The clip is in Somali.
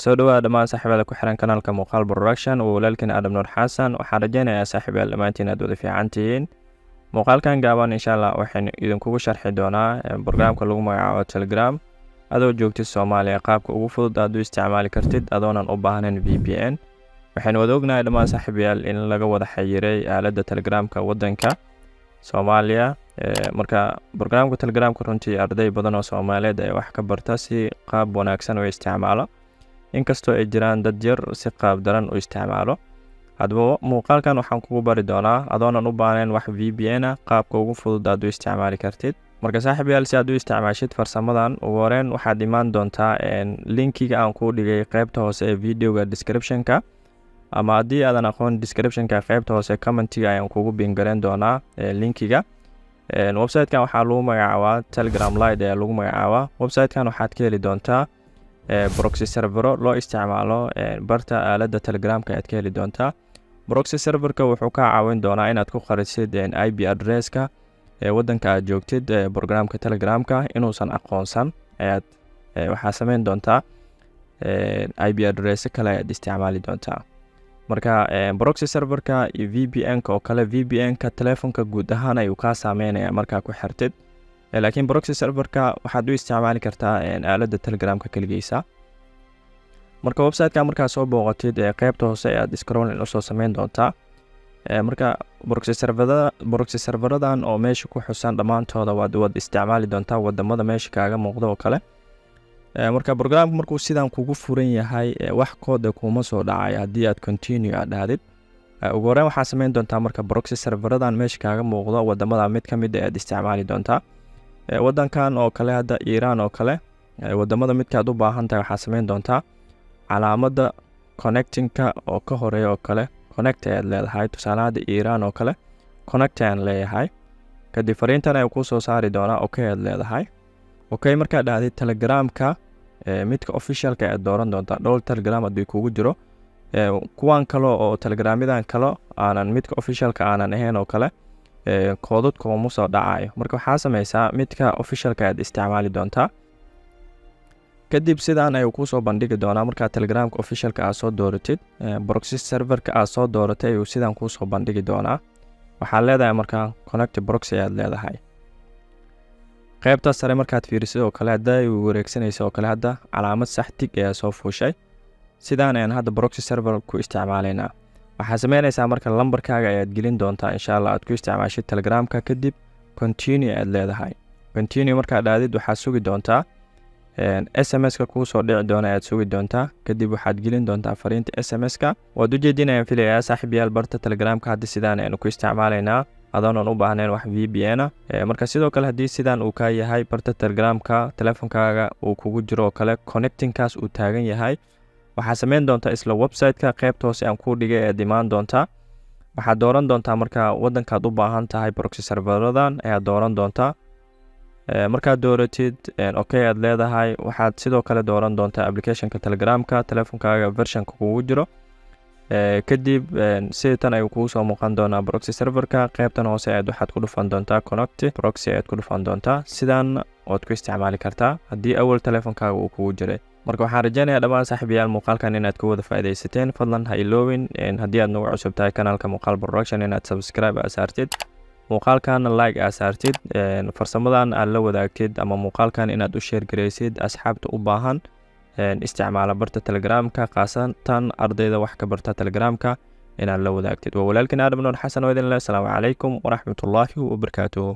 soo dhawaada dhammaan saaxiibada ku xiran kanaalka muuqaal production oo walaalkeen Adam Nuur Xasan. waxaan rajaynayaa saaxiibayaal dhammaantiin aad wada fiican tihiin. muuqaalkan gaaban insha Allah waxaan idinkugu sharxi doonaa barnaamijka lagu magacaabo Telegram adoo joogtid Soomaaliya qaabka ugu fudud aad u isticmaali kartid adoonan u baahnayn VPN. waxaan wada ognahay dhammaan saaxiibayaal in laga wada xiriiray aaladda Telegramka wadanka Soomaaliya. marka barnaamijka Telegramka runtii arday badan oo Soomaaliyeed ay wax ka barta si qaab wanaagsan oo isticmaalo, inkastoo ay jiraan dad yar si qaab daran u isticmaalo. hadba muuqaalkan waxaan kugu bari doonaa adoonan u baahnayn wax VPN ah qaabka ugu fudud aad u isticmaali kartid. marka saaxiibayaal, si aad u isticmaashid farsamadan, ugu horreyn waxaad imaan doontaa linkiga aan kuu dhigay qaybta hoose ee videoga description-ka, ama haddii aadan aqoon description-ka qaybta hoose comment-iga ayaan kugu bingareyn doonaa linkiga. website-kan waxaa lagu magacaabaa Telegram Lite ayaa lagu magacaabaa. website-kan waxaad ka heli doontaa proxy server loo isticmaalo barta aaladda Telegramka aad ka heli doontaa. proxy server-ka wuxuu ka caawin doonaa inaad ku qarisid IP address-ka wadanka aad joogtid barnaamijka Telegramka inuusan aqoonsan. waxaa sameyn doontaa IP address kale aad isticmaali doontaa. marka proxy server-ka iyo VPN-ka oo kale, VPN-ka telefonka guud ahaan ayuu ka saameynaya markaa ku xirtid, laakiin proxy server-ka waxaad u isticmaali kartaa aaladda Telegramka kaligiisa. marka website-ka markaa soo booqatid qaybta hoose aad scrolling u soo sameyn doontaa. marka proxy serveradan oo meesha ku xusan dhamaantooda waad isticmaali doontaa wadamada meesha kaaga muuqdo oo kale. marka barnaamijku markuu sidan kugu furan yahay wax kood kuma soo dhacay haddii aad continue aad dhahdid. ugu horreyn waxaad sameyn doontaa marka proxy serveradan meesha kaaga muuqdo wadamada mid ka mid ah aad isticmaali doontaa. wadankan oo kale hadda Iran oo kale, wadamada midkaad u baahan tahay waxaad sameyn doontaa calaamadda connecting-ka oo ka horeeya oo kale connect ayaad leedahay. tusaale hadda Iran oo kale connect ayaan leeyahay, kadib fariintan ayuu kuu soo saari doonaa okay aad leedahay. okay markaad dhahdid Telegramka midka officialka aad dooran doontaa. dhowr Telegram haddii kugu jiro, kuwan kale oo Telegramyadan kale aanan midka officialka aanan ahayn oo kale koodadka uma soo dhacayo. marka waxaa sameysaa midka officialka aad isticmaali doontaa. kadib sidaan ayuu kuu soo bandhigi doonaa. markaa Telegramka officialka aad soo dooratid, proxy server-ka aad soo dooratay ayuu sidaan kuu soo bandhigi doonaa. waxaad leedahay markaa connect proxy ayaad leedahay. qaybta sare markaad fiirisid oo kale hadda ay wareegsanayso oo kale hadda calaamad sax tig ayaa soo fuushay. sidaan ayaan hadda proxy server ku isticmaalaynaa. waxaad sameynaysaa marka lambarkaaga ayaad gelin doontaa insha Allah aad ku isticmaashid Telegramka, kadib continue aad leedahay. continue markaad dhaadid waxaad sugi doontaa SMS-ka kuu soo dhici doona aad sugi doontaa, kadib waxaad gelin doontaa fariinta SMS-ka. waad u jeedinayaan filayaa saaxiibayaal barta Telegramka hadda sidaan aynu ku isticmaalaynaa adoonan u baahnayn wax VPN ah. marka sidoo kale haddii sidaan uu ka yahay barta Telegramka telefonkaaga uu kugu jiro oo kale connecting-kaas uu taagan yahay, waxaad sameyn doontaa isla website-ka qaybta hoose aan kuu dhigay aad imaan doontaa. waxaad dooran doontaa marka wadankaad u baahan tahay proxy serveradan ayaad dooran doontaa. markaad dooratid okay aad leedahay, waxaad sidoo kale dooran doontaa application-ka Telegramka telefonkaaga version-ka kugu jiro. kadib sidan ayuu kugu soo muuqan doonaa proxy server-ka. qaybtan hoose aad waxaad ku dhufan doontaa connect proxy ayaad ku dhufan doontaa. sidan ood ku isticmaali kartaa haddii awal telefonkaaga uu kugu jiray. marka waxaan rajaynayaa dhammaan saaxiibayaal muuqaalkan inaad ka wada faa'iidaysateen. fadlan ha iloowin haddii aad nagu cusub tahay kanaalka muuqaal production inaad subscribe aad saartid, muuqaalkan like aad saartid, farsamadan aad la wadaagtid ama muuqaalkan inaad u share gareysid asxaabta u baahan isticmaala barta Telegramka, qaasatan ardayda wax ka barta Telegramka inaad la wadaagtid. waa walaalkeen Adam Nuur Xasan oo idin leh. asalaamu calaykum waraxmatullaahi wabarakaatuh.